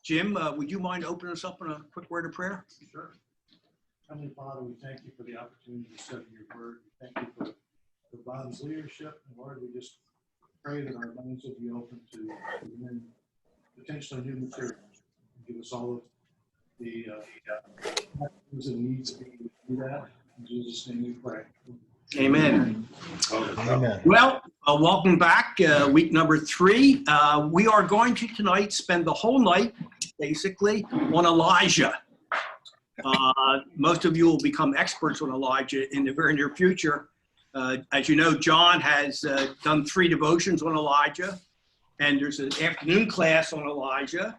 Jim, would you mind opening us up in a quick word of prayer? Sure. Heavenly Father, we thank you for the opportunity to study your word. We thank you for Bob's leadership. And Lord, we just pray that our minds will be open to potentially new material. Give us all of the things that need to be to do that. In Jesus' name we pray. Amen. Amen. Well, welcome back. Week number 3. We are going to tonight spend the whole night, basically, on Elijah. Most of you will become experts on Elijah in the very near future. As you know, John has done 3 devotions on Elijah, and there's an afternoon class on Elijah.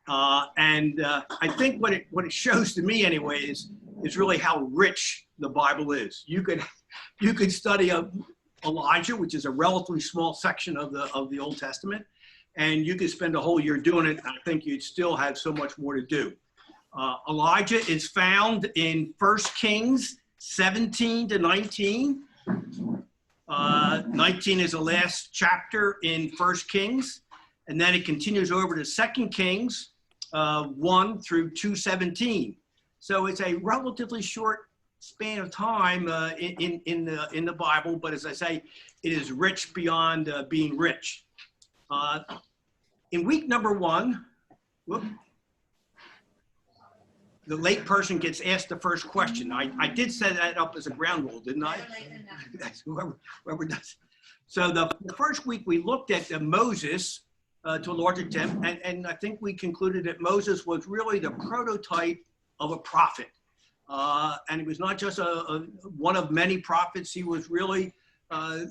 I think what it shows to me, anyway, is really how rich the Bible is. You could study Elijah, which is a relatively small section of the Old Testament, and you could spend a whole year doing it. I think you'd still have so much more to do. Elijah is found in 1 Kings 17 to 19. 19 is the last chapter in 1 Kings, and then it continues over to 2 Kings 1 through 2:17. So it's a relatively short span of time in the Bible, but as I say, it is rich beyond being rich. In week number 1, the late person gets asked the first question. I did set that up as a ground rule, didn't I? That's whoever does. So the first week we looked at Moses to a large extent, and I think we concluded that Moses was really the prototype of a prophet. And he was not just one of many prophets. He was really, I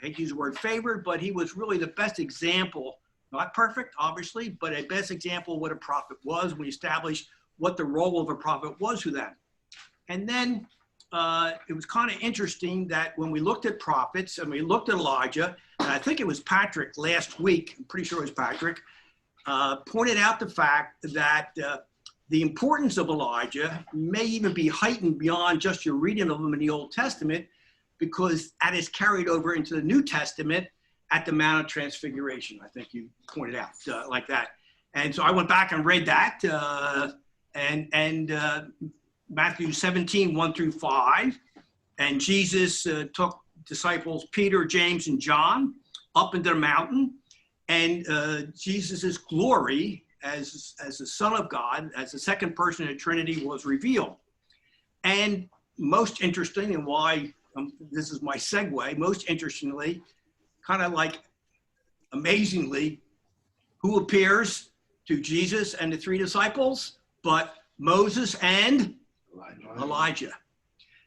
hate to use the word favored, but he was really the best example, not perfect, obviously, but a best example of what a prophet was. We established what the role of a prophet was to them. And then it was kind of interesting that when we looked at prophets and we looked at Elijah, and I think it was Patrick last week, I'm pretty sure it was Patrick, pointed out the fact that the importance of Elijah may even be heightened beyond just your reading of him in the Old Testament, because that is carried over into the New Testament at the Mount of Transfiguration. I think you pointed out like that. And so I went back and read that, and Matthew 17, 1 through 5. And Jesus took disciples Peter, James, and John up into the mountain, and Jesus's glory as the Son of God, as the second person in the Trinity, was revealed. And most interesting, and why this is my segue, most interestingly, kind of like amazingly, who appears to Jesus and the 3 disciples but Moses and Elijah.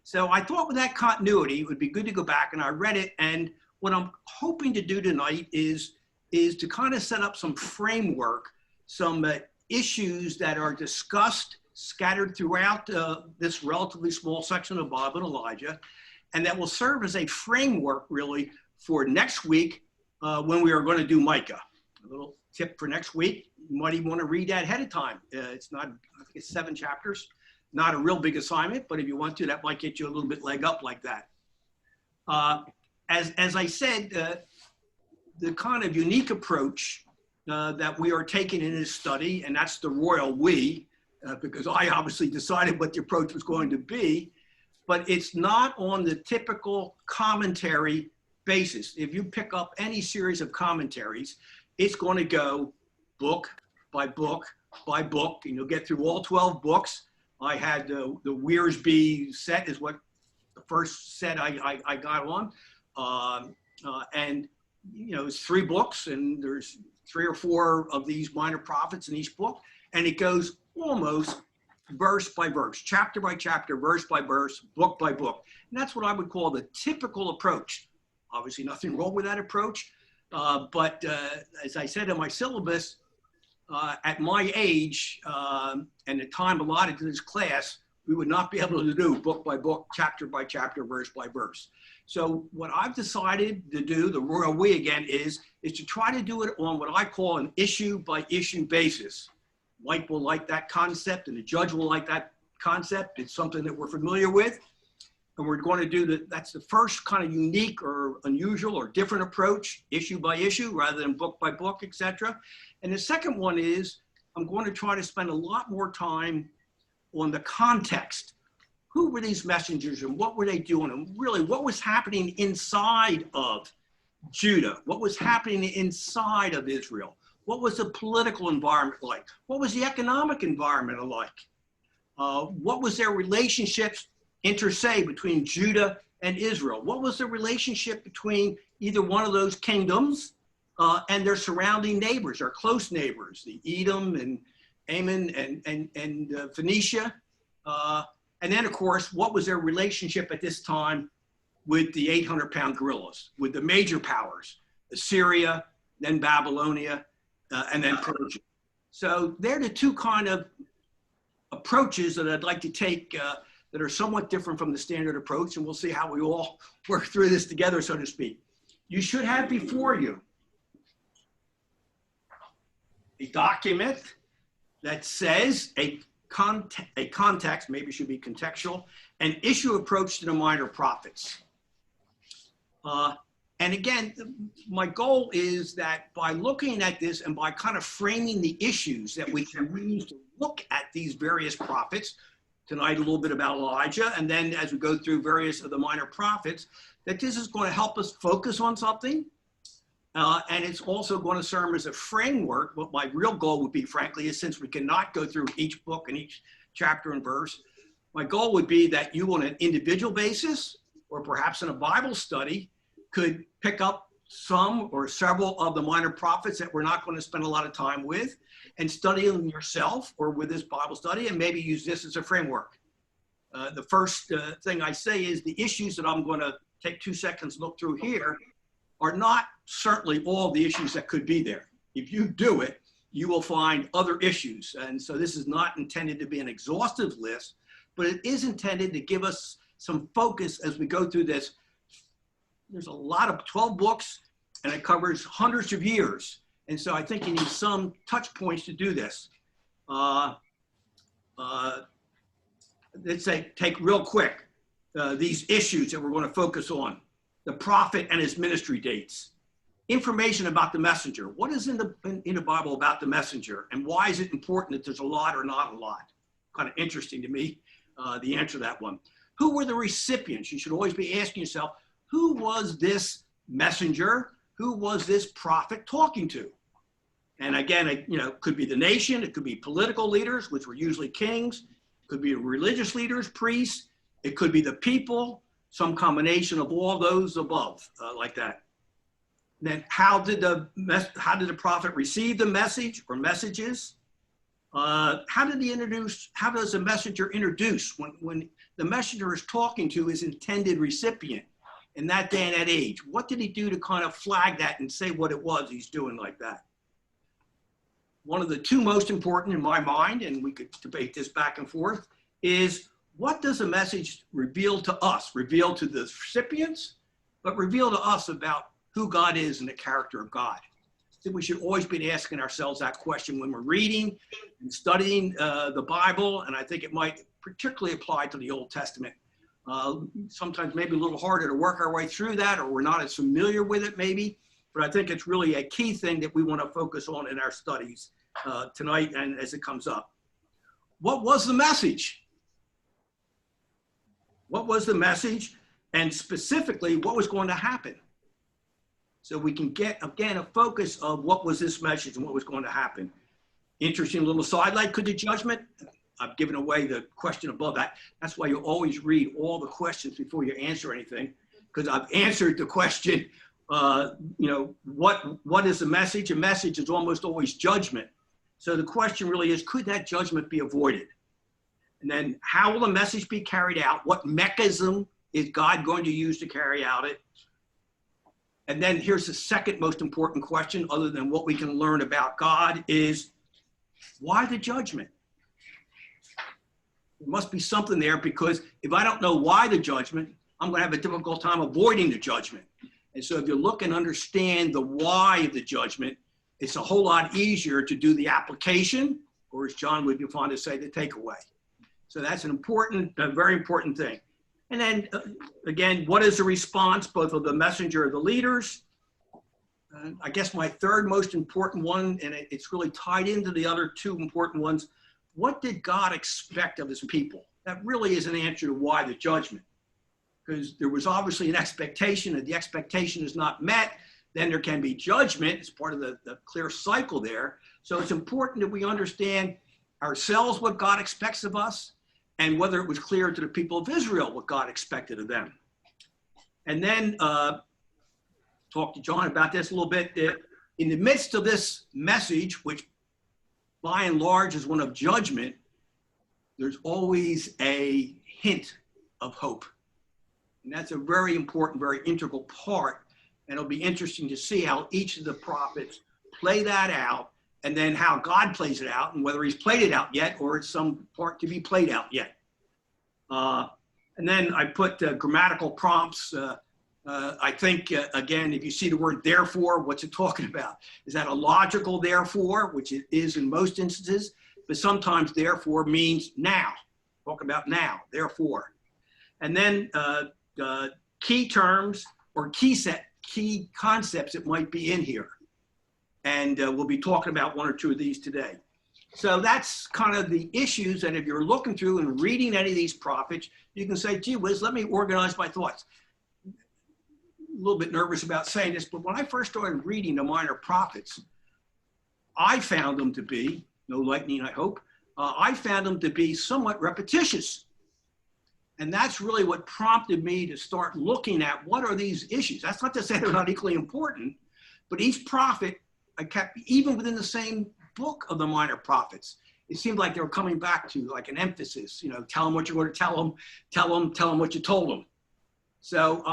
So I thought with that continuity, it would be good to go back, and I read it. And what I'm hoping to do tonight is to kind of set up some framework, some issues that are discussed, scattered throughout this relatively small section of Bob and Elijah, and that will serve as a framework really for next week when we are going to do Micah. A little tip for next week, you might even want to read that ahead of time. It's not, I think it's 7 chapters, not a real big assignment, but if you want to, that might get you a little bit leg up like that. As I said, the kind of unique approach that we are taking in this study, and that's the royal we, because I obviously decided what the approach was going to be, but it's not on the typical commentary basis. If you pick up any series of commentaries, it's going to go book by book by book, and you'll get through all 12 books. I had the Wiersbe set is what the first set I got on. And, you know, it's 3 books, and there's 3 or 4 of these minor prophets in each book, and it goes almost verse by verse, chapter by chapter, verse by verse, book by book. And that's what I would call the typical approach. Obviously, nothing wrong with that approach. But as I said in my syllabus, at my age and the time allotted to this class, we would not be able to do book by book, chapter by chapter, verse by verse. So what I've decided to do, the royal we again, is to try to do it on what I call an issue by issue basis. Mike will like that concept, and the judge will like that concept. It's something that we're familiar with. And we're going to do that's the first kind of unique or unusual or different approach, issue by issue, rather than book by book, etc. And the second one is I'm going to try to spend a lot more time on the context. Who were these messengers and what were they doing? And really, what was happening inside of Judah? What was happening inside of Israel? What was the political environment like? What was the economic environment like? What was their relationships inter se between Judah and Israel? What was the relationship between either one of those kingdoms and their surrounding neighbors, our close neighbors, the Edom and Ammon and Phoenicia? And then, of course, what was their relationship at this time with the 800-pound gorillas, with the major powers, Assyria, then Babylonia, and then Persia? So they're the two kind of approaches that I'd like to take that are somewhat different from the standard approach, and we'll see how we all work through this together, so to speak. You should have before you a document that says a context, maybe should be contextual, an issue approach to the minor prophets. And again, my goal is that by looking at this and by kind of framing the issues that we can use to look at these various prophets, tonight a little bit about Elijah, and then as we go through various of the minor prophets, that this is going to help us focus on something. And it's also going to serve as a framework. What my real goal would be, frankly, is since we cannot go through each book and each chapter and verse, my goal would be that you on an individual basis, or perhaps in a Bible study, could pick up some or several of the minor prophets that we're not going to spend a lot of time with and study them yourself or with this Bible study and maybe use this as a framework. The first thing I say is the issues that I'm going to take 2 seconds to look through here are not certainly all the issues that could be there. If you do it, you will find other issues. And so this is not intended to be an exhaustive list, but it is intended to give us some focus as we go through this. There's a lot of 12 books and it covers hundreds of years. And so I think you need some touch points to do this. Let's say, take real quick, these issues that we're going to focus on. The prophet and his ministry dates. Information about the messenger. What is in the Bible about the messenger? And why is it important that there's a lot or not a lot? Kind of interesting to me, the answer to that one. Who were the recipients? You should always be asking yourself, who was this messenger? Who was this prophet talking to? And again, it could be the nation. It could be political leaders, which were usually kings. It could be religious leaders, priests. It could be the people, some combination of all those above, like that. And then how did the prophet receive the message or messages? How does the messenger introduce when the messenger is talking to his intended recipient in that day and that age? What did he do to kind of flag that and say what it was he's doing like that? One of the two most important in my mind, and we could debate this back and forth, is what does a message reveal to us, reveal to the recipients, but reveal to us about who God is and the character of God? I think we should always be asking ourselves that question when we're reading and studying the Bible, and I think it might particularly apply to the Old Testament. Sometimes maybe a little harder to work our way through that, or we're not as familiar with it maybe, but I think it's really a key thing that we want to focus on in our studies tonight and as it comes up. What was the message? What was the message? And specifically, what was going to happen? So we can get, again, a focus of what was this message and what was going to happen. Interesting little sidelight. Could the judgment? I've given away the question above that. That's why you always read all the questions before you answer anything, because I've answered the question, what is the message? A message is almost always judgment. So the question really is, could that judgment be avoided? And then how will the message be carried out? What mechanism is God going to use to carry out it? And then here's the second most important question, other than what we can learn about God, is why the judgment? There must be something there, because if I don't know why the judgment, I'm going to have a difficult time avoiding the judgment. And so if you look and understand the why of the judgment, it's a whole lot easier to do the application, or as John would be fond to say, the takeaway. So that's an important, a very important thing. And then again, what is the response both of the messenger of the leaders? I guess my third most important one, and it's really tied into the other two important ones. What did God expect of his people? That really is an answer to why the judgment. Because there was obviously an expectation, and the expectation is not met, then there can be judgment. It's part of the clear cycle there. So it's important that we understand ourselves what God expects of us, and whether it was clear to the people of Israel what God expected of them. And then talk to John about this a little bit. In the midst of this message, which by and large is one of judgment, there's always a hint of hope. And that's a very important, very integral part. And it'll be interesting to see how each of the prophets play that out, and then how God plays it out, and whether he's played it out yet, or it's some part to be played out yet. And then I put grammatical prompts. I think, again, if you see the word therefore, what's it talking about? Is that a logical therefore, which it is in most instances, but sometimes therefore means now. Talking about now, therefore. And then key terms or key concepts that might be in here. And we'll be talking about one or two of these today. So that's kind of the issues. And if you're looking through and reading any of these prophets, you can say, gee whiz, let me organize my thoughts. A little bit nervous about saying this, but when I first started reading the minor prophets, I found them to be, no lightning, I hope, I found them to be somewhat repetitious. And that's really what prompted me to start looking at what are these issues. That's not to say they're not equally important, but each prophet, I kept, even within the same book of the minor prophets, it seemed like they were coming back to like an emphasis, you know, tell them what you're going to tell them, tell them what you told them. So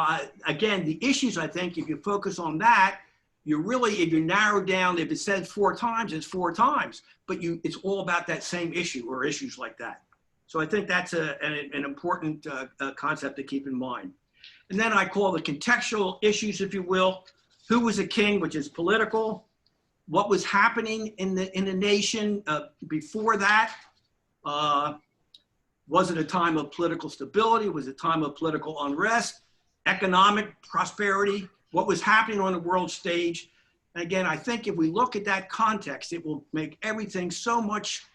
again, the issues, I think, if you focus on that, you really, if you narrow down, if it says 4 times, it's 4 times, but it's all about that same issue or issues like that. So I think that's an important concept to keep in mind. And then I call the contextual issues, if you will. Who was a king, which is political? What was happening in the nation before that? Was it a time of political stability? Was it a time of political unrest? Economic prosperity? What was happening on the world stage? And again, I think if we look at that context, it will make everything so much,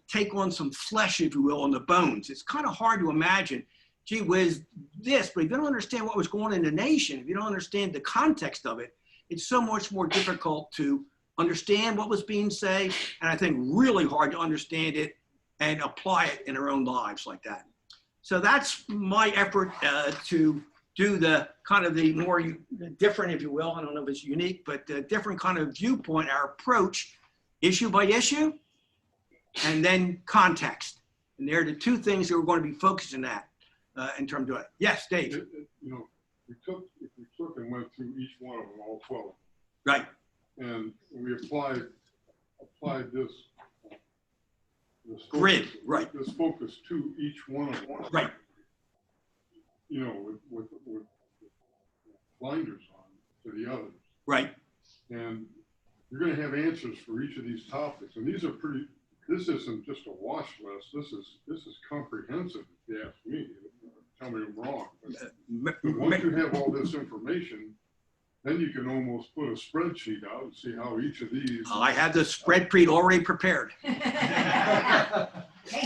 take on some flesh, if you will, on the bones. It's kind of hard to imagine, gee whiz, this, but if you don't understand what was going on in the nation, if you don't understand the context of it, it's so much more difficult to understand what was being said, and I think really hard to understand it and apply it in our own lives like that. So that's my effort to do the kind of the more different, if you will, I don't know if it's unique, but different kind of viewpoint, our approach, issue by issue, and then context. And they're the 2 things that we're going to be focusing at in terms of it. Yes, Dave. You know, if we took and went through each one of them, all 12. Right. And we applied this grid, right. This focus to each one of them. Right. You know, with blinders on to the others. Right. And you're going to have answers for each of these topics. And these are pretty, this isn't just a wash list. This is comprehensive, if you ask me. Tell me I'm wrong. But once you have all this information, then you can almost put a spreadsheet out and see how each of these. I have the spreadsheet already prepared. Hey,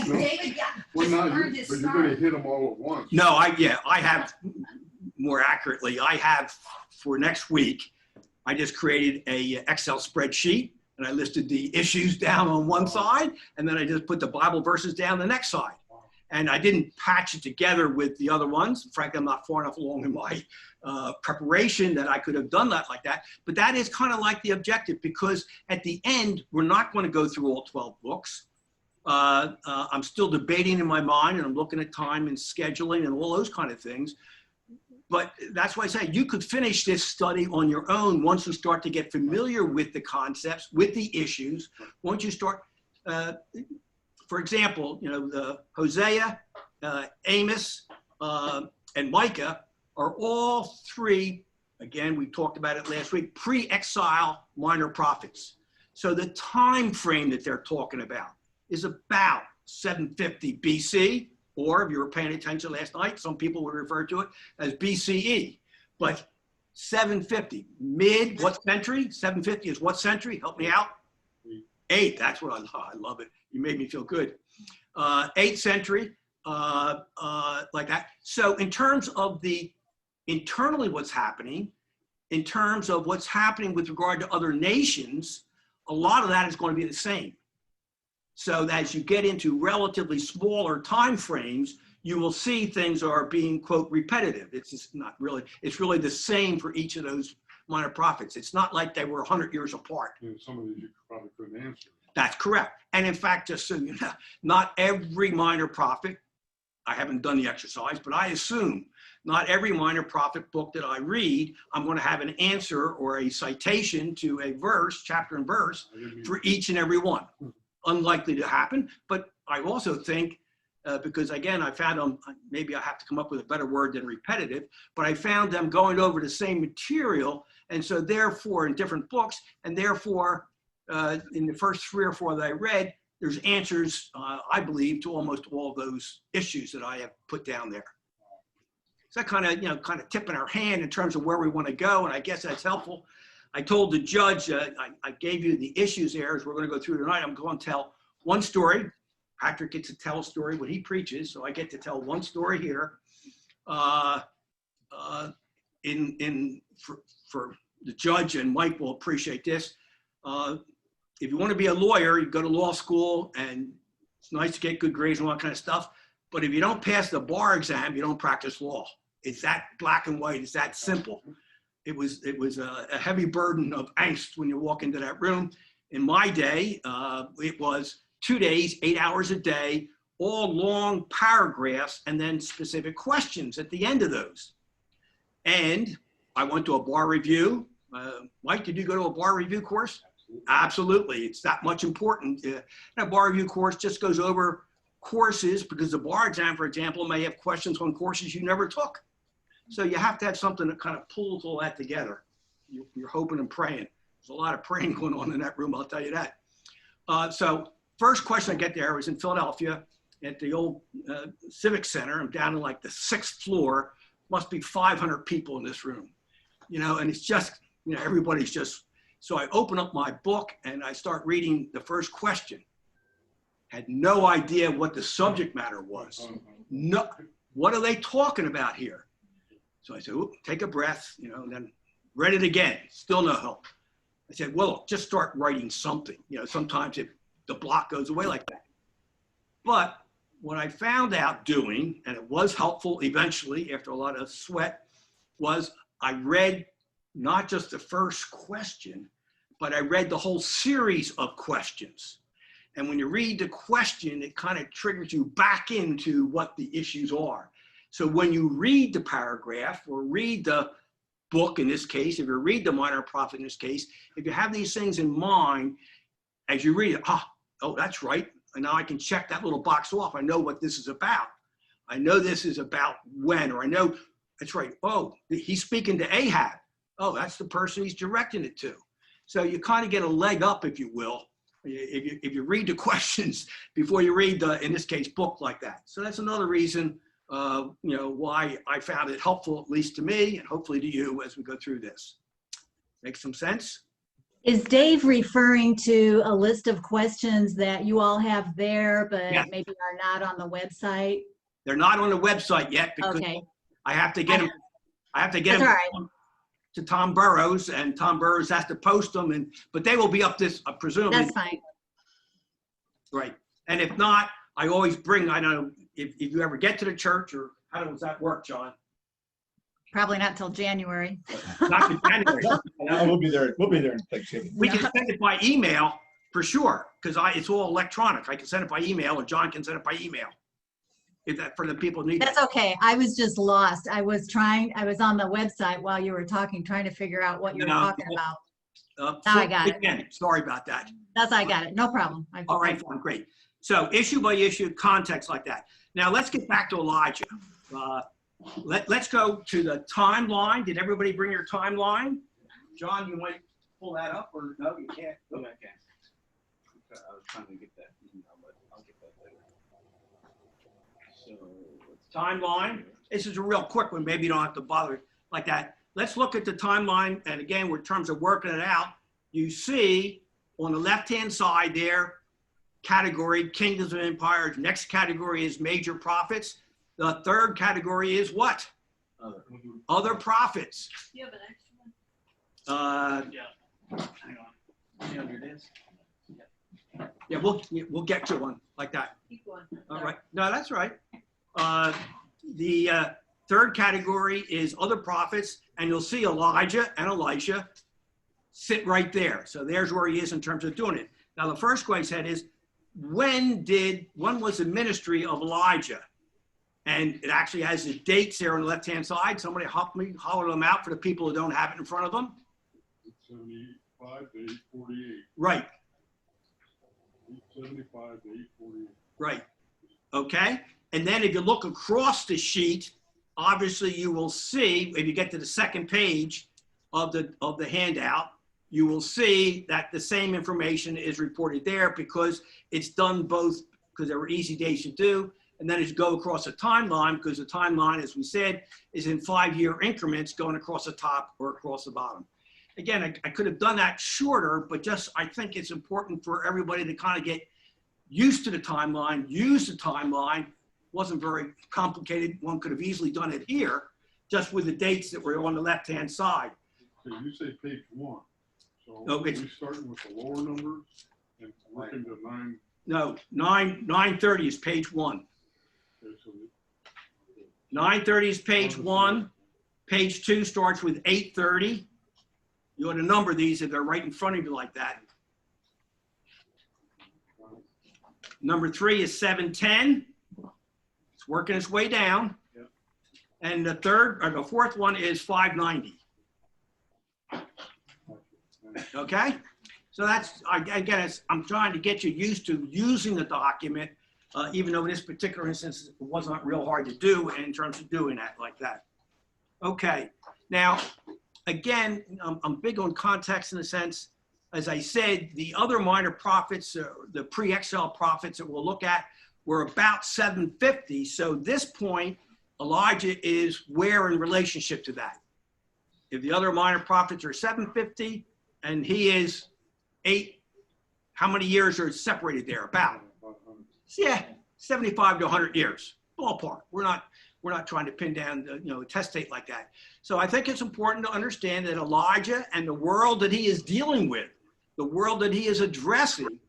David, yeah. Well, not you, but you're going to hit them all at once. No, I have, more accurately, I have for next week, I just created a Excel spreadsheet and I listed the issues down on one side, and then I just put the Bible verses down the next side. And I didn't patch it together with the other ones. Frankly, I'm not far enough along in my preparation that I could have done that like that. But that is kind of like the objective, because at the end, we're not going to go through all 12 books. I'm still debating in my mind, and I'm looking at time and scheduling and all those kind of things. But that's why I say you could finish this study on your own once you start to get familiar with the concepts, with the issues. Once you start, for example, you know, the Hosea, Amos, and Micah are all 3, again, we talked about it last week, pre-exile minor prophets. So the time frame that they're talking about is about 750 BC, or if you were paying attention last night, some people would refer to it as BCE. But 750. Mid, what century? 750 is what century? Help me out. 8. That's what I love. I love it. You made me feel good. 8th century, like that. So in terms of the internally what's happening, in terms of what's happening with regard to other nations, a lot of that is going to be the same. So that as you get into relatively smaller time frames, you will see things are being, quote, repetitive. It's just not really, it's really the same for each of those minor prophets. It's not like they were 100 years apart. Some of these you probably couldn't answer. That's correct. And in fact, just so you know, not every minor prophet, I haven't done the exercise, but I assume not every minor prophet book that I read, I'm going to have an answer or a citation to a verse, chapter and verse, for each and every one. Unlikely to happen, but I also think, because again, I found them, maybe I have to come up with a better word than repetitive, but I found them going over the same material. And so therefore in different books, and therefore in the first 3 or 4 that I read, there's answers, I believe, to almost all of those issues that I have put down there. So that kind of tipping our hand in terms of where we want to go. And I guess that's helpful. I told the judge, I gave you the issues there as we're going to go through tonight. I'm going to tell one story. Patrick gets to tell a story when he preaches, so I get to tell one story here. For the judge, and Mike will appreciate this. If you want to be a lawyer, you go to law school, and it's nice to get good grades and all that kind of stuff. But if you don't pass the bar exam, you don't practice law. It's that black and white. It's that simple. It was a heavy burden of angst when you walk into that room. In my day, it was 2 days, 8 hours a day, all long paragraphs, and then specific questions at the end of those. And I went to a bar review. Mike, did you go to a bar review course? Absolutely. It's that much important. A bar review course just goes over courses, because the bar exam, for example, may have questions on courses you never took. So you have to have something that kind of pulls all that together. You're hoping and praying. There's a lot of praying going on in that room, I'll tell you that. So first question I get there was in Philadelphia at the old Civic Center. I'm down in like the 6th floor. Must be 500 people in this room, and it's just, everybody's just, so I open up my book and I start reading the first question. Had no idea what the subject matter was. No, what are they talking about here? So I said, take a breath, and then read it again. Still no help. I said, well, just start writing something. Sometimes the block goes away like that. But what I found out doing, and it was helpful eventually after a lot of sweat, was I read not just the first question, but I read the whole series of questions. And when you read the question, it kind of triggers you back into what the issues are. So when you read the paragraph or read the book, in this case, if you read the Minor Prophet in this case, if you have these things in mind, as you read it, oh, that's right. And now I can check that little box off. I know what this is about. I know this is about when, or I know, that's right. Oh, he's speaking to Ahab. Oh, that's the person he's directing it to. So you kind of get a leg up, if you will, if you read the questions before you read the, in this case, book like that. So that's another reason, why I found it helpful, at least to me, and hopefully to you as we go through this. Make some sense? Is Dave referring to a list of questions that you all have there, but Yeah. maybe are not on the website? They're not on the website yet because Okay. I have to get them. I have to get That's them all right. to Tom Burrows, and Tom Burrows has to post them. But they will be up this presumably. That's fine. Right. And if not, I always bring. I don't know if you ever get to the church, or how does that work, John? Probably not till January. Not in January. We'll be there. We'll be there in Thanksgiving. We can send it by email for sure, because it's all electronic. I can send it by email, or John can send it by email. If that for the people who need That's that. okay. I was just lost. I was on the website while you were talking, trying to figure out what you were No. talking about. Now So I got it. again, sorry about that. I got it. No problem. All right, fine, great. So issue by issue, context like that. Now let's get back to Elijah. Let's go to the timeline. Did everybody bring your timeline? John, you might pull that up, or no, you can't. No, I can't. I was trying to get that email, but I'll get that later. So Timeline. This is a real quick one. Maybe you don't have to bother like that. let's look at the timeline. And again, in terms of working it out, you see on the left-hand side there, category, kingdoms and empires. Next category is major prophets. The third category is what? Other prophets. You have an extra one? Hang on. See on your desk? Yeah, we'll get to one like that. Keep going. All right. No, that's right. The third category is other prophets, and you'll see Elijah and Elisha sit right there. So there's where he is in terms of doing it. Now, the first question is, when was the ministry of Elijah? And it actually has the dates there on the left-hand side. Somebody help me holler them out for the people who don't have it in front of them. 875 to 848. Right, 875 to 848. right. Okay. And then if you look across the sheet, obviously you will see, if you get to the second page of the handout, you will see that the same information is reported there because it's done both because they were easy days to do. And then as you go across the timeline, because the timeline, as we said, is in 5-year increments going across the top or across the bottom. Again, I could have done that shorter, but just I think it's important for everybody to kind of get used to the timeline, use the timeline. Wasn't very complicated. One could have easily done it here, just with the dates that were on the left-hand side. Okay, you say page 1. So Okay. we starting with the lower numbers and working to 9. No, 930 is page 1. Okay, so 930 is page 1. Page 2 starts with 830. You ought to number these if they're right in front of you like that. Number 3 is 710. It's working its way down. Yep. And the fourth one is 590. Okay? So that's, again, I'm trying to get you used to using the document, even though in this particular instance, it wasn't real hard to do in terms of doing that like that. Okay. Now, again, I'm big on context in a sense. As I said, the other minor prophets, the pre-exile prophets that we'll look at were about 750. So this point, Elijah is where in relationship to that? If the other minor prophets are 750 and he is 8, how many years are separated there? About, yeah, 75 to 100 years, ballpark. We're not trying to pin down the, test date like that. So I think it's important to understand that Elijah and the world that he is dealing with, the world that he is addressing,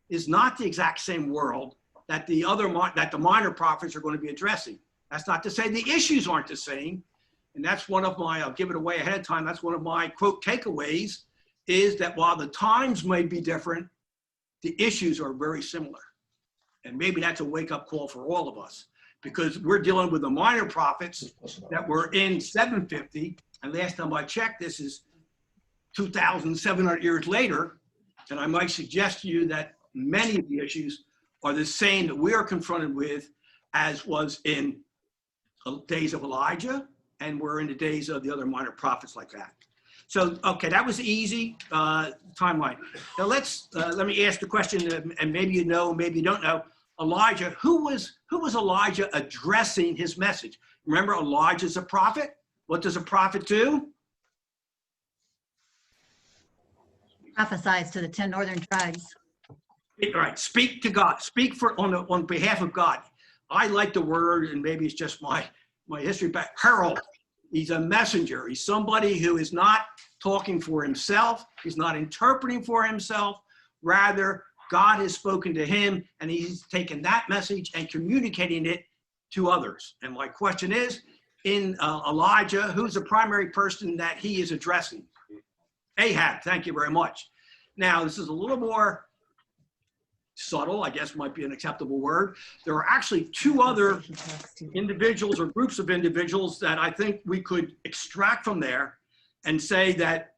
is not the exact same world that the minor prophets are going to be addressing. That's not to say the issues aren't the same. And that's one of my, I'll give it away ahead of time, that's one of my quote takeaways, is that while the times may be different, the issues are very similar. And maybe that's a wake-up call for all of us, because we're dealing with the minor prophets that were in 750, and last time I checked, this is 2,700 years later, and I might suggest to you that many of the issues are the same that we are confronted with as was in the days of Elijah, and we're in the days of the other minor prophets like that. So, okay, that was easy timeline. Now let me ask the question, and maybe you know, maybe you don't know. Elijah, who was Elijah addressing his message? Remember, Elijah's a prophet. What does a prophet do? Prophesies to the 10 northern tribes. All right, speak to God. Speak on behalf of God. I like the word, and maybe it's just my history back. Herald. He's a messenger. He's somebody who is not talking for himself. He's not interpreting for himself. Rather, God has spoken to him, and he's taken that message and communicating it to others. And my question is, in Elijah, who's the primary person that he is addressing? Ahab. Thank you very much. Now, this is a little more subtle, I guess might be an acceptable word. There are actually 2 other individuals or groups of individuals that I think we could extract from there and say that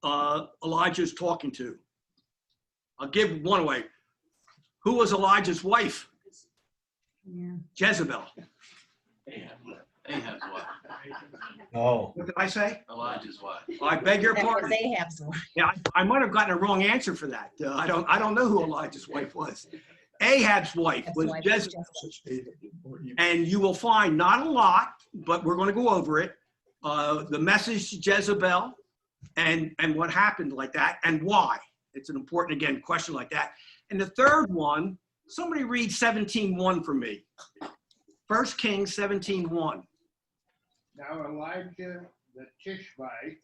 Elijah is talking to. I'll give one away. Who was Elijah's wife? Yeah. Jezebel. Ahab's wife. No. What did I say? Elijah's wife. I beg your That was pardon. Ahab's wife. Yeah, I might have gotten a wrong answer for that. I don't know who Elijah's wife was. Ahab's wife was Jezebel. And you will find not a lot, but we're going to go over it, the message to Jezebel, and what happened like that, and why. It's an important, again, question like that. And the third one, somebody read 17:1 for me. 1 Kings 17:1. Now Elijah the Tishbite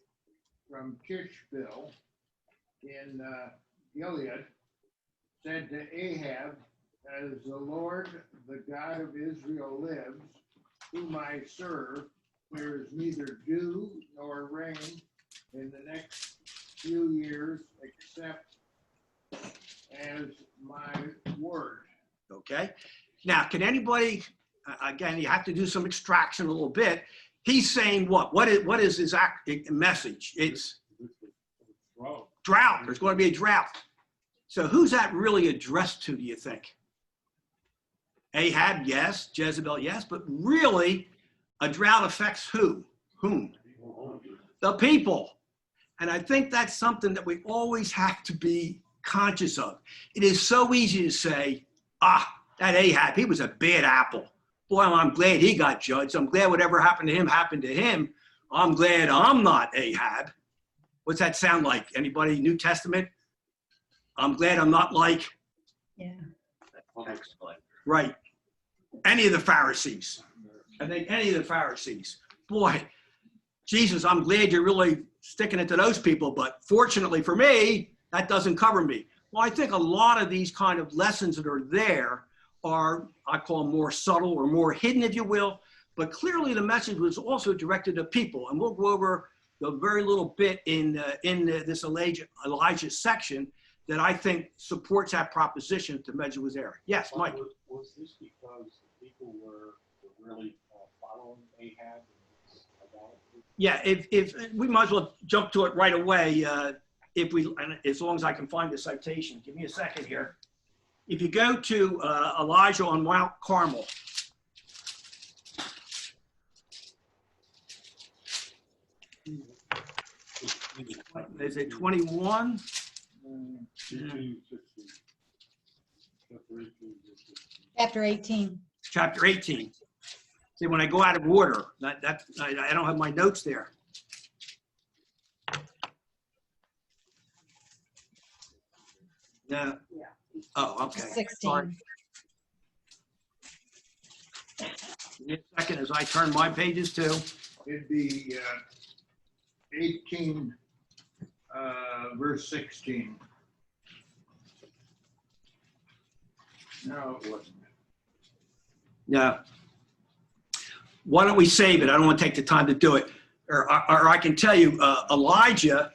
from Tishbil in Gilead said to Ahab, as the Lord, the God of Israel lives, whom I serve, there is neither dew nor rain in the next few years except as my word. Okay. Now, can anybody, again, you have to do some extraction a little bit. He's saying what? What is his message? It's drought. There's going to be a drought. So who's that really addressed to, do you think? Ahab, yes. Jezebel, yes. But really, a drought affects who? Whom? The people. And I think that's something that we always have to be conscious of. It is so easy to say, that Ahab, he was a bad apple. Boy, I'm glad he got judged. I'm glad whatever happened to him. I'm glad I'm not Ahab. What's that sound like? Anybody New Testament? I'm glad I'm not like, Yeah. right, any of the Pharisees. I think any of the Pharisees. Boy, Jesus, I'm glad you're really sticking it to those people, but fortunately for me, that doesn't cover me. Well, I think a lot of these kind of lessons that are there are, I call them more subtle or more hidden, if you will, but clearly the message was also directed to people. And we'll go over the very little bit in this Elijah section that I think supports that proposition that the message was there. Yes, Mike. Was this because the people were really following Ahab? Yeah, if we might as well jump to it right away, as long as I can find the citation. Give me a second here. If you go to Elijah on Mount Carmel, is it 21? 18, 16. Chapter 18. Chapter 18. See, when I go out of order, I don't have my notes there. No. Oh, okay. 16. Sorry. Give me a second as I turn my pages too. It'd be 18, verse 16. No, it wasn't. Yeah. Why don't we save it? I don't want to take the time to do it. Or I can tell you, Elijah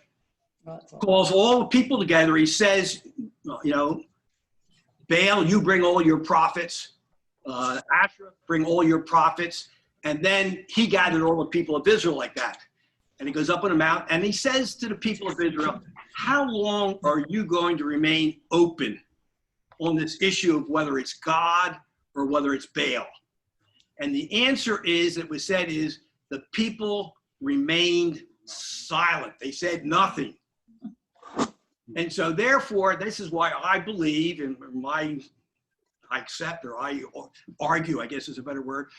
calls all the people together. He says, Baal, you bring all your prophets. Asherah, bring all your prophets. And then he gathered all the people of Israel like that. And he goes up on a mount and he says to the people of Israel, how long are you going to remain open on this issue of whether it's God or whether it's Baal? And the answer is, that was said, is the people remained silent. They said nothing. And so therefore, this is why I believe, and I accept, or I argue, I guess is a better word,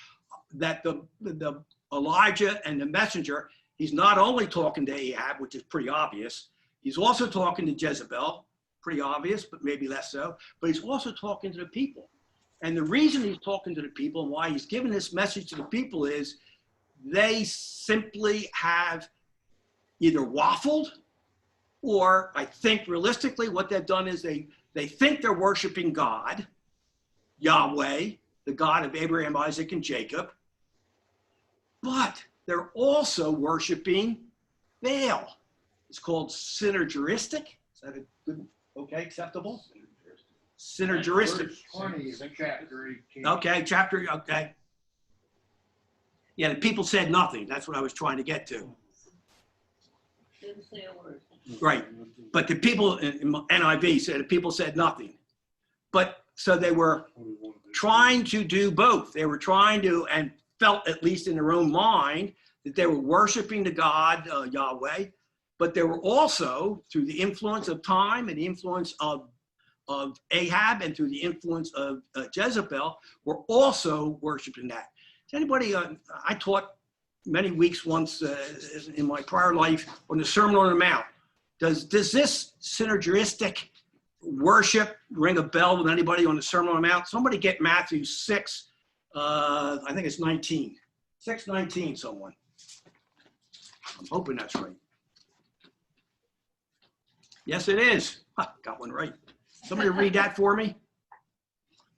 that the Elijah and the messenger, he's not only talking to Ahab, which is pretty obvious, he's also talking to Jezebel, pretty obvious, but maybe less so, but he's also talking to the people. And the reason he's talking to the people and why he's giving this message to the people is they simply have either waffled, or I think realistically what they've done is they think they're worshiping God, Yahweh, the God of Abraham, Isaac, and Jacob, but they're also worshiping Baal. It's called synergistic. Is that a good, okay, acceptable? Synergistic. Verse 20 is chapter 18. Okay. Yeah, the people said nothing. That's what I was trying to get to. Didn't say a word. Right. But the people in NIV said the people said nothing. But so they were trying to do both. They were trying to, and felt at least in their own mind, that they were worshiping the God, Yahweh, but they were also, through the influence of time and the influence of Ahab and through the influence of Jezebel, were also worshiping that. Does anybody, I taught many weeks once in my prior life on the Sermon on the Mount. Does this synergistic worship ring a bell with anybody on the Sermon on the Mount? Somebody get Matthew 6, I think it's 19. 6:19, someone. I'm hoping that's right. Yes, it is. Ha, got one right. Somebody read that for me.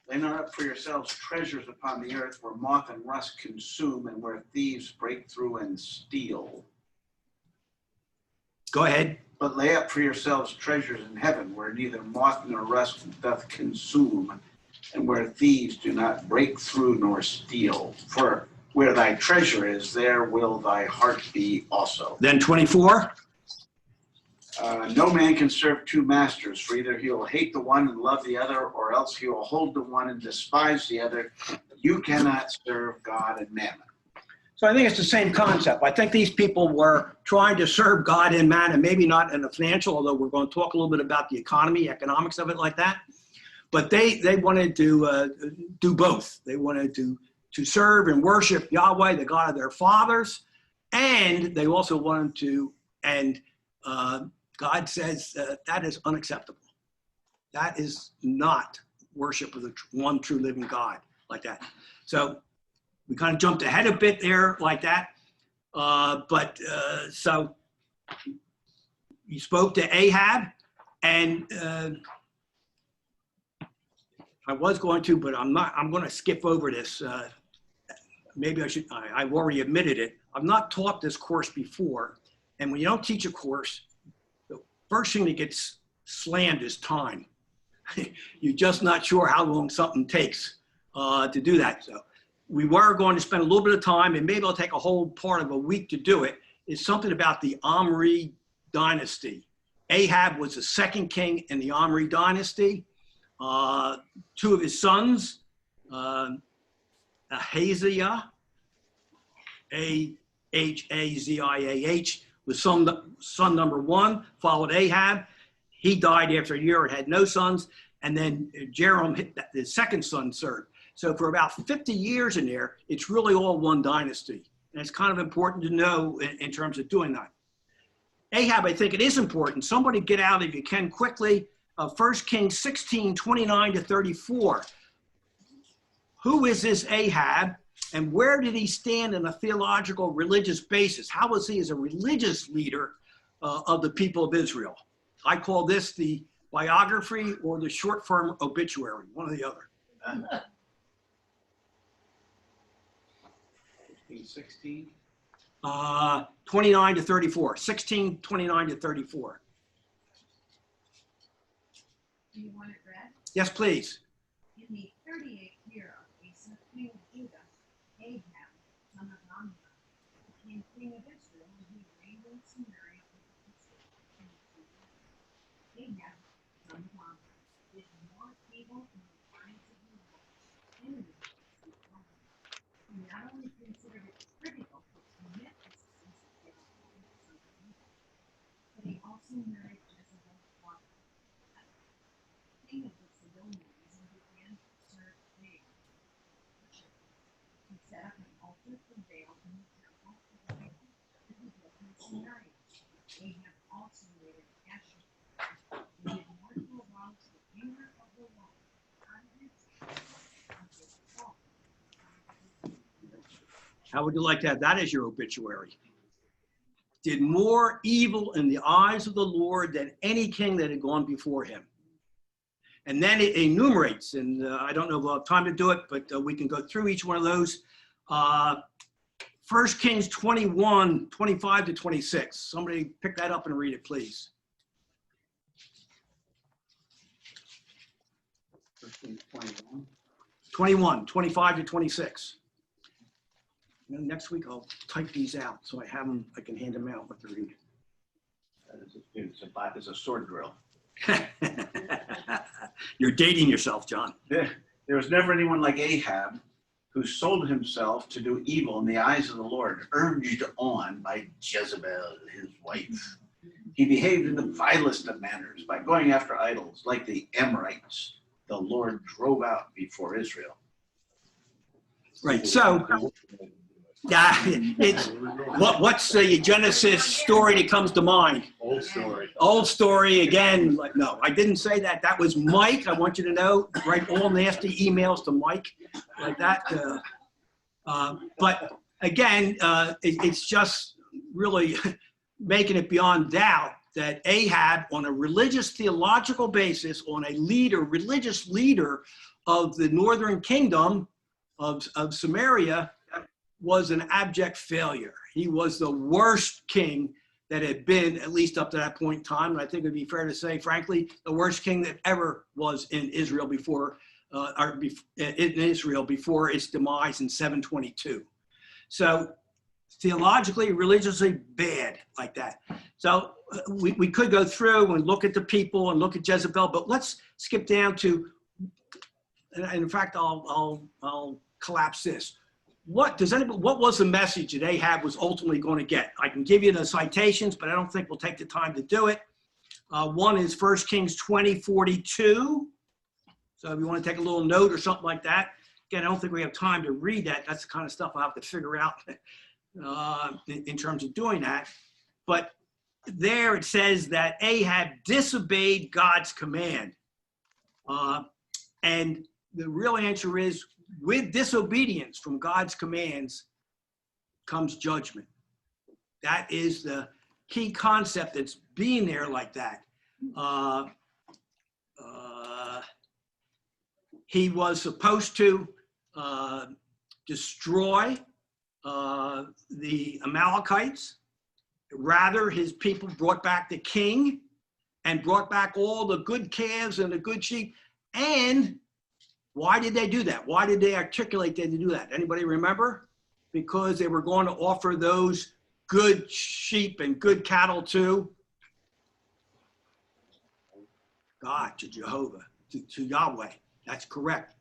Lay not up for yourselves treasures upon the earth where moth and rust consume and where thieves break through and steal. Go ahead. But lay up for yourselves treasures in heaven where neither moth nor rust doth consume and where thieves do not break through nor steal. For where thy treasure is, there will thy heart be also. Then 24. No man can serve two masters, for either he will hate the one and love the other, or else he will hold the one and despise the other. You cannot serve God and mammon. So I think it's the same concept. I think these people were trying to serve God in mammon, maybe not in the financial, although we're going to talk a little bit about the economy, economics of it like that. But they wanted to do both. They wanted to serve and worship Yahweh, the God of their fathers, and they also wanted to, and God says that is unacceptable. That is not worship of the one true living God like that. So we kind of jumped ahead a bit there like that. So you spoke to Ahab, and I was going to, but I'm not. I'm going to skip over this. Maybe I should. I've already admitted it. I've not taught this course before, and when you don't teach a course, the first thing that gets slammed is time. You're just not sure how long something takes to do that. So we were going to spend a little bit of time, and maybe I'll take a whole part of a week to do it. It's something about the Omri dynasty. Ahab was the second king in the Omri dynasty. Two of his sons, Ahaziah, Ahaziah, was son number one, followed Ahab. He died after a year and had no sons. And then Jeroboam, his second son, served. So for about 50 years in there, it's really all one dynasty. And it's kind of important to know in terms of doing that. Ahab, I think it is important. Somebody get out if you can quickly. 1 Kings 16, 29 to 34. Who is this Ahab, and where did he stand in a theological religious basis? How was he as a religious leader of the people of Israel? I call this the biography or the short form obituary, one or the other. 16. 29 to 34. 16, 29 to 34. Do you want it read? Yes, please. In the 38th year of Asa, king of Judah, Ahab, son of Omri, became king of Israel, and he reigned in Samaria over Israel. Ahab, son of Omri, did more evil in the eyes of the Lord, enemies of God. He not only considered it trivial to commit the sins of Jeroboam, son of Nebat, but he also married Jezebel's daughter. King of the Sidonians and began to serve Baal. He set up an altar for Baal in the temple of Baal that he built in Samaria. Ahab also made an Asherah. He did more to arouse the anger of the Lord on Israel than did Saul. How would you like to have that as your obituary? Did more evil in the eyes of the Lord than any king that had gone before him. And then it enumerates, and I don't know if we'll have time to do it, but we can go through each one of those. 1 Kings 21, 25 to 26. Somebody pick that up and read it, please. 21. 21, 25 to 26. And then next week I'll type these out so I have them, I can hand them out what to read. It's a sword drill. You're dating yourself, John. There was never anyone like Ahab who sold himself to do evil in the eyes of the Lord, urged on by Jezebel, his wife. He behaved in the vilest of manners by going after idols like the Amorites the Lord drove out before Israel. Right, so Yeah, it's, what's the Genesis story that comes to mind? Old story. Old story again. Like, no, I didn't say that. That was Mike. I want you to know, write all nasty emails to Mike like that. But again, it's just really making it beyond doubt that Ahab, on a religious theological basis, on a religious leader of the northern kingdom of Samaria, was an abject failure. He was the worst king that had been, at least up to that point in time. And I think it'd be fair to say, frankly, the worst king that ever was in Israel before its demise in 722. So theologically, religiously bad like that. So we could go through and look at the people and look at Jezebel, but let's skip down to, and in fact, I'll collapse this. What was the message that Ahab was ultimately going to get? I can give you the citations, but I don't think we'll take the time to do it. One is 1 Kings 20:42. So if you want to take a little note or something like that. Again, I don't think we have time to read that. That's the kind of stuff I'll have to figure out in terms of doing that. But there it says that Ahab disobeyed God's command. And the real answer is, with disobedience from God's commands comes judgment. That is the key concept that's being there like that. He was supposed to destroy the Amalekites. Rather, his people brought back the king and brought back all the good calves and the good sheep. And why did they do that? Why did they articulate they do that? Anybody remember? Because they were going to offer those good sheep and good cattle to God, to Jehovah, to Yahweh. That's correct.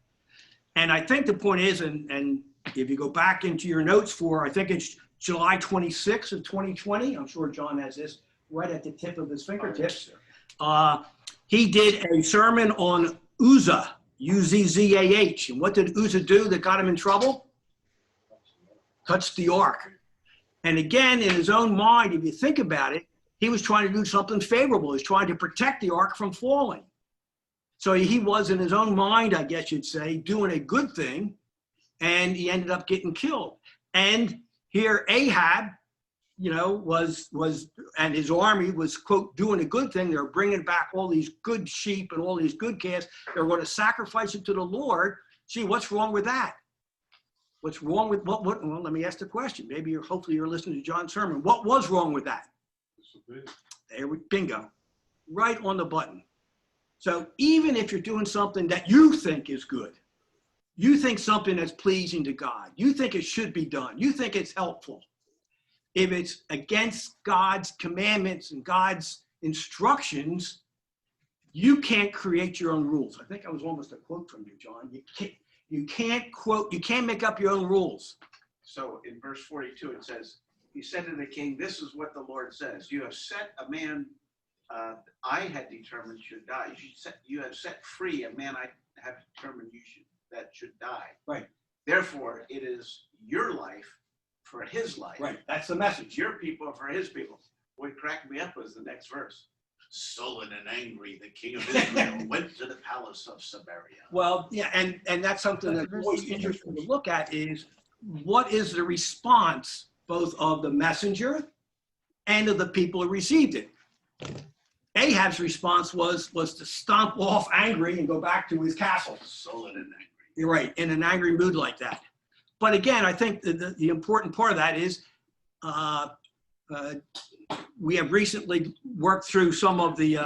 And I think the point is, and if you go back into your notes I think it's July 26th of 2020, I'm sure John has this right at the tip of his fingertips. He did a sermon on Uzzah, U-Z-Z-A-H. And what did Uzzah do that got him in trouble? Touched the ark. And again, in his own mind, if you think about it, he was trying to do something favorable. He was trying to protect the ark from falling. So he was, in his own mind, I guess you'd say, doing a good thing, and he ended up getting killed. And here Ahab, was and his army was, quote, doing a good thing. They're bringing back all these good sheep and all these good calves. They're going to sacrifice it to the Lord. Gee, what's wrong with that? What's wrong with well, let me ask the question. Maybe hopefully you're listening to John's sermon. What was wrong with that? There we bingo. Right on the button. So even if you're doing something that you think is good, you think something that's pleasing to God, you think it should be done, you think it's helpful, if it's against God's commandments and God's instructions, you can't create your own rules. I think that was almost a quote from you, John. You can't make up your own rules. So in verse 42, it says, he said to the king, this is what the Lord says. You have set a man I had determined should die. You have set free a man I have determined that should die. Right. Therefore, it is your life for his life. Right. That's the message. Your people for his people. What cracked me up was the next verse. Sullen and angry, the king of Israel went to the palace of Samaria. Well, yeah, and that's something that's always interesting to look at is what is the response both of the messenger and of the people who received it. Ahab's response was to stomp off angry and go back to his castle. Sullen and angry. You're right, in an angry mood like that. But again, I think the important part of that is we have recently worked through some of the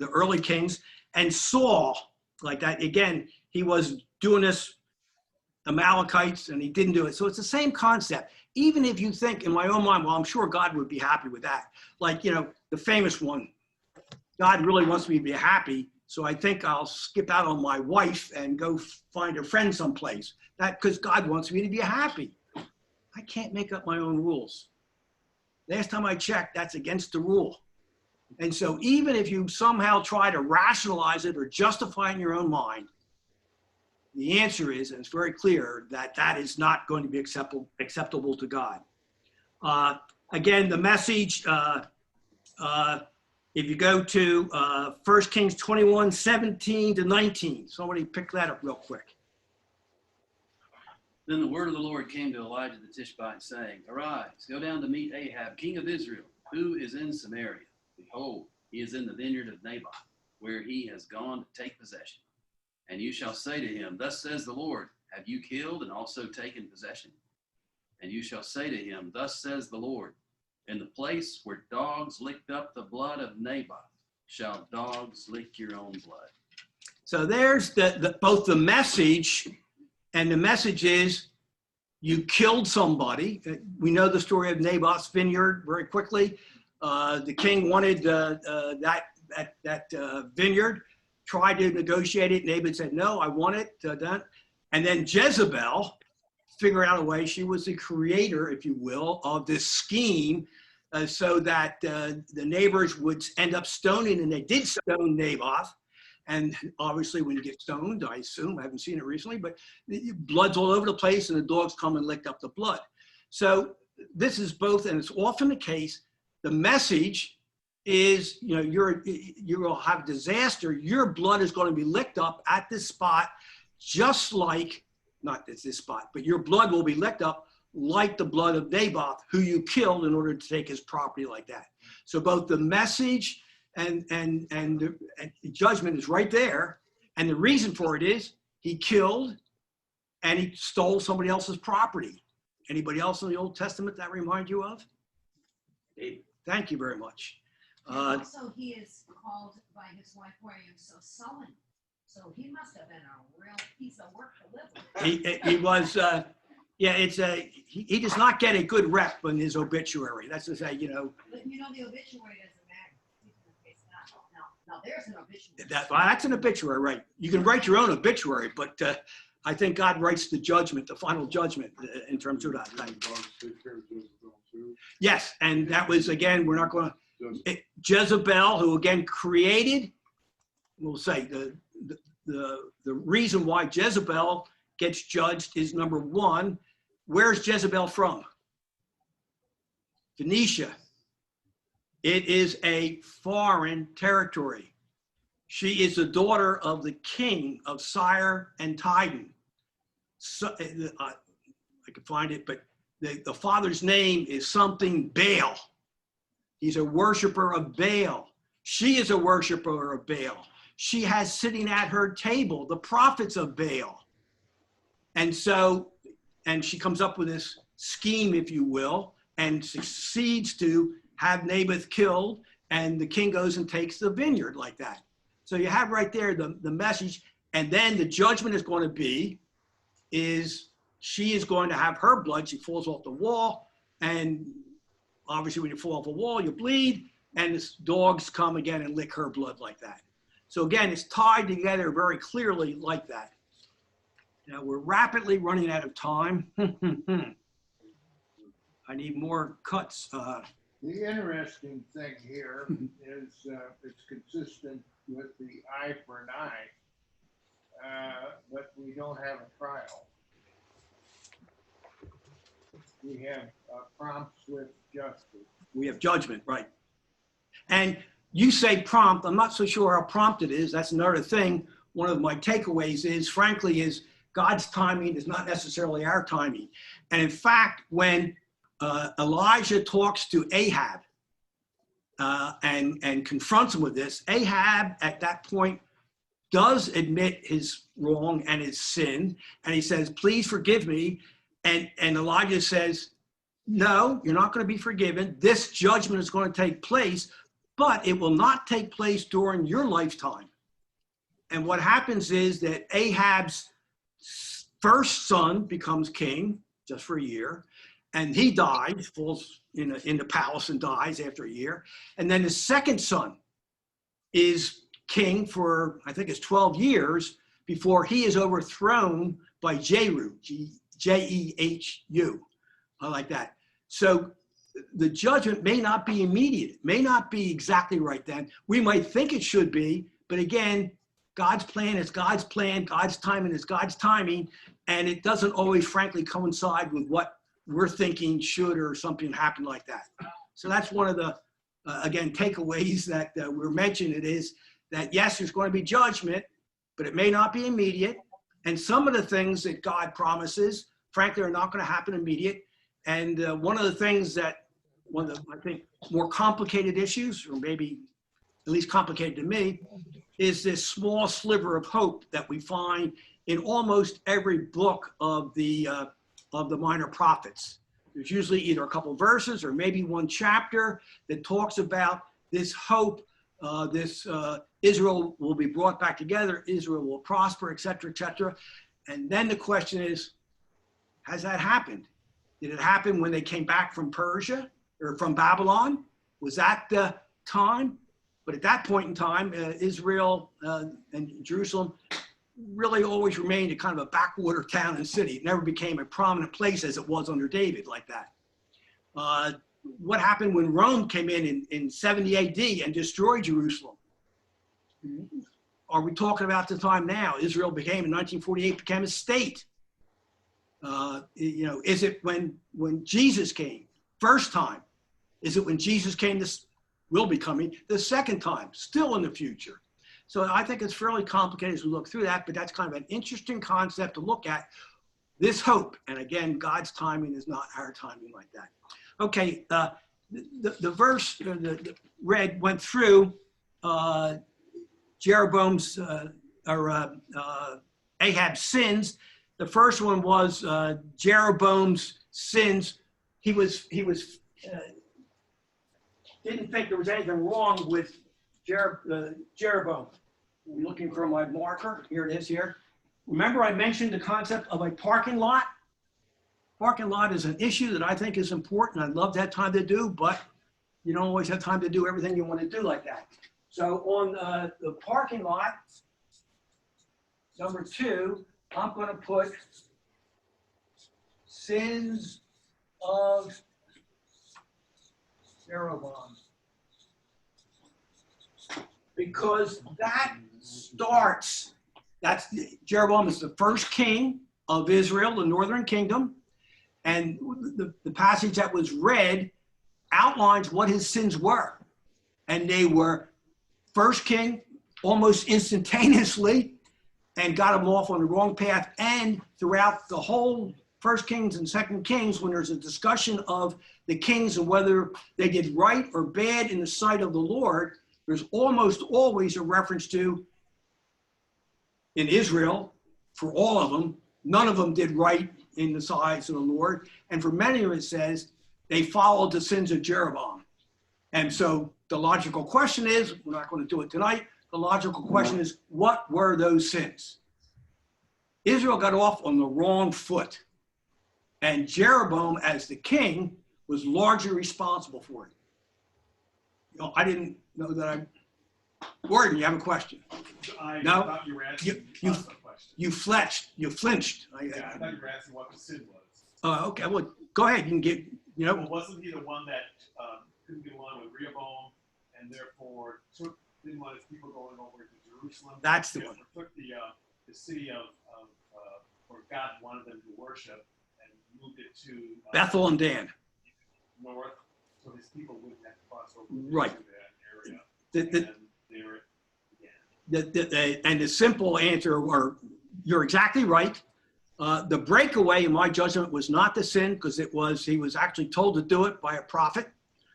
early kings, and Saul, like that, again, he was doing this Amalekites and he didn't do it. So it's the same concept. Even if you think in my own mind, well, I'm sure God would be happy with that. Like, the famous one, God really wants me to be happy, so I think I'll skip out on my wife and go find a friend someplace. That because God wants me to be happy. I can't make up my own rules. Last time I checked, that's against the rule. And so even if you somehow try to rationalize it or justify it in your own mind, the answer is, and it's very clear, that that is not going to be acceptable to God. Again, the message, if you go to 1 Kings 21, 17 to 19, somebody pick that up real quick. Then the word of the Lord came to Elijah the Tishbite, saying, Arise, go down to meet Ahab, king of Israel, who is in Samaria. Behold, he is in the vineyard of Naboth, where he has gone to take possession. And you shall say to him, Thus says the Lord, Have you killed and also taken possession? And you shall say to him, Thus says the Lord, In the place where dogs licked up the blood of Naboth, shall dogs lick your own blood. So there's both the message, and the message is you killed somebody. We know the story of Naboth's vineyard very quickly. The king wanted that vineyard, tried to negotiate it. Naboth said, no, I want it done. And then Jezebel figured out a way. She was the creator, if you will, of this scheme so that the neighbors would end up stoning, and they did stone Naboth. And obviously when you get stoned, I assume, I haven't seen it recently, but blood's all over the place and the dogs come and licked up the blood. So this is both, and it's often the case, the message is, you know, you will have disaster. Your blood is going to be licked up at this spot, just like, not this spot, but your blood will be licked up like the blood of Naboth, who you killed in order to take his property like that. So both the message and the judgment is right there. And the reason for it is he killed and he stole somebody else's property. Anybody else in the Old Testament that remind you of? David. Thank you very much. And also, he is called by his wife, why are you so sullen? So he must have been a real piece of work to live with. He was, yeah, he does not get a good rep in his obituary. That's to say, you know. But you know, the obituary doesn't matter. It's not. Now there's an obituary. That's an obituary, right? You can write your own obituary, but I think God writes the judgment, the final judgment in terms of that. Yes, and that was, again, we're not going to, Jezebel, who again created, we'll say the reason why Jezebel gets judged is, number one, where's Jezebel from? Phoenicia. It is a foreign territory. She is the daughter of the king of Tyre and Sidon. So, I can find it, but the father's name is something Baal. He's a worshiper of Baal. She is a worshiper of Baal. She has sitting at her table the prophets of Baal. And so, and she comes up with this scheme, if you will, and succeeds to have Naboth killed, and the king goes and takes the vineyard like that. So you have right there the message, and then the judgment is going to be, is she is going to have her blood, she falls off the wall, and obviously when you fall off a wall, you bleed, and the dogs come again and lick her blood like that. So again, it's tied together very clearly like that. Now we're rapidly running out of time. I need more cuts. The interesting thing here is it's consistent with the eye for an eye, but we don't have a trial. We have prompt, swift justice. We have judgment, right? And you say prompt. I'm not so sure how prompt it is. That's another thing. One of my takeaways is, frankly, is God's timing is not necessarily our timing. And in fact, when Elijah talks to Ahab and confronts him with this, Ahab at that point does admit his wrong and his sin. And he says, please forgive me. And Elijah says, no, you're not going to be forgiven. This judgment is going to take place, but it will not take place during your lifetime. And what happens is that Ahab's first son becomes king just for a year, and he dies, falls in the palace and dies after a year. And then the second son is king for, I think it's 12 years before he is overthrown by Jehu, Jehu, like that. So the judgment may not be immediate, may not be exactly right then. We might think it should be, but again, God's plan is God's plan, God's timing is God's timing, and it doesn't always, frankly, coincide with what we're thinking should or something happen like that. So that's one of the, again, takeaways that we're mentioning. It is that, yes, there's going to be judgment, but it may not be immediate. And some of the things that God promises, frankly, are not going to happen immediate. And one of the things that, one of the, I think, more complicated issues, or maybe at least complicated to me, is this small sliver of hope that we find in almost every book of the minor prophets. There's usually either a couple verses or maybe one chapter that talks about this hope, Israel will be brought back together, Israel will prosper, et cetera, and then the question is, has that happened? Did it happen when they came back from Persia or from Babylon? Was that the time? But at that point in time, Israel and Jerusalem really always remained a kind of a backwater town and city. It never became a prominent place as it was under David like that. What happened when Rome came in 70 AD and destroyed Jerusalem? Are we talking about the time now? Israel became, in 1948, became a state. Is it when Jesus came, first time? Is it when Jesus came, this will be coming the second time, still in the future? So I think it's fairly complicated as we look through that, but that's kind of an interesting concept to look at, this hope. And again, God's timing is not our timing like that. Okay, the verse the read went through Jeroboam's Ahab's sins. The first one was Jeroboam's sins. He didn't think there was anything wrong with Jeroboam. I'm looking for my marker. Here it is here. Remember I mentioned the concept of a parking lot? Parking lot is an issue that I think is important. I'd love to have time to do, but you don't always have time to do everything you want to do like that. So on the parking lot, number 2, I'm going to put sins of Jeroboam. Because that starts, Jeroboam is the first king of Israel, the northern kingdom. And the passage that was read outlines what his sins were. And they were first king almost instantaneously and got him off on the wrong path. And throughout the whole First Kings and Second Kings, when there's a discussion of the kings and whether they did right or bad in the sight of the Lord, there's almost always a reference to, in Israel, for all of them, none of them did right in the sight of the Lord. And for many of it says they followed the sins of Jeroboam. And so the logical question is, we're not going to do it tonight, the logical question is, what were those sins? Israel got off on the wrong foot. And Jeroboam, as the king, was largely responsible for it. I didn't know that Gordon, you have a question? I No? thought you were asking You flinched. Yeah, I thought you were asking what the sin was. Okay, well, go ahead. You can get, Well, wasn't he the one that couldn't get along with Rehoboam and therefore didn't want his people going over to Jerusalem? That's the one. Took the city of where God wanted them to worship and moved it to Bethel and Dan. north, so his people wouldn't have to cross over Right. to that area. And the simple answer, or you're exactly right. The breakaway, in my judgment, was not the sin because he was actually told to do it by a prophet.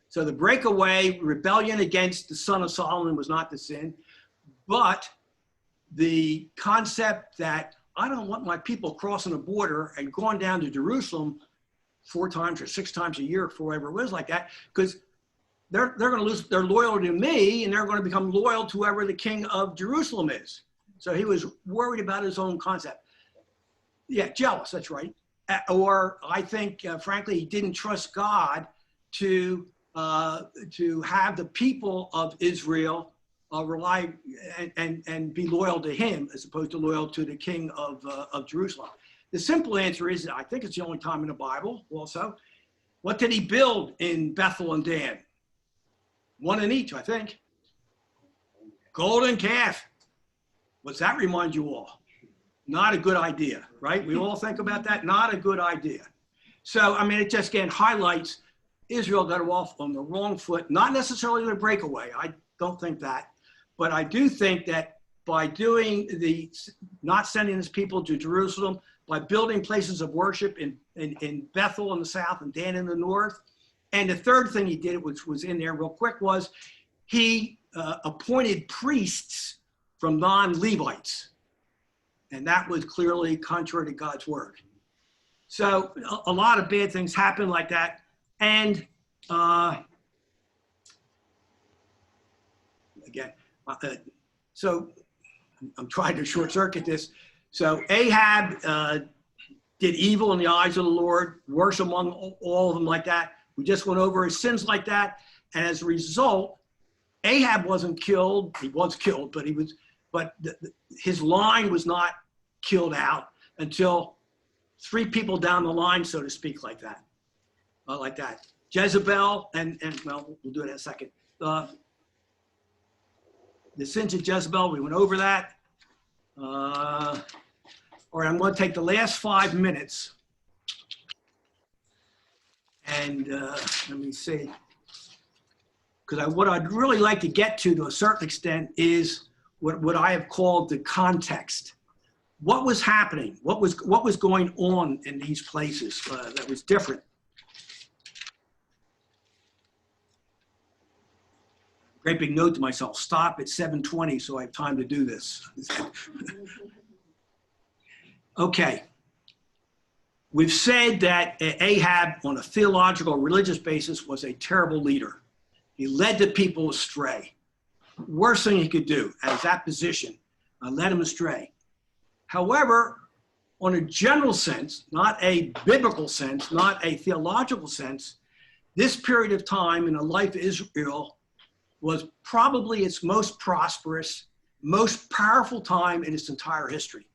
So the breakaway, rebellion against the son of Solomon was not the sin. But the concept that I don't want my people crossing the border and going down to Jerusalem 4 times or 6 times a year, for whatever it was like that, because they're going to lose their loyalty to me and they're going to become loyal to whoever the king of Jerusalem is. So he was worried about his own concept. Yeah, jealous, that's right. Or I think, frankly, he didn't trust God to have the people of Israel rely and be loyal to him as opposed to loyal to the king of Jerusalem. The simple answer is, I think it's the only time in the Bible also. What did he build in Bethel and Dan? One in each, I think. Golden calf. What's that remind you all? Not a good idea, right? We all think about that. Not a good idea. So, I mean, it just again highlights Israel got off on the wrong foot, not necessarily the breakaway. I don't think that. But I do think that by doing not sending his people to Jerusalem, by building places of worship in Bethel in the south and Dan in the north. And the third thing he did, which was in there real quick, was he appointed priests from non-Levites. And that was clearly contrary to God's word. So a lot of bad things happen like that. And again, so I'm trying to short circuit this. So Ahab did evil in the eyes of the Lord, worse among all of them like that. We just went over his sins like that. And as a result, Ahab wasn't killed. He was killed, but his line was not killed out until 3 people down the line, so to speak, like that. Jezebel, and well, we'll do it in a second. The sins of Jezebel, we went over that. All right, I'm going to take the last 5 minutes. And let me see. Because what I'd really like to get to a certain extent is what I have called the context. What was happening? What was going on in these places that was different? Great big note to myself, stop at 7:20 so I have time to do this. Okay. We've said that Ahab, on a theological, religious basis, was a terrible leader. He led the people astray. Worst thing he could do at that position, led them astray. However, on a general sense, not a biblical sense, not a theological sense, this period of time in the life of Israel was probably its most prosperous, most powerful time in its entire history.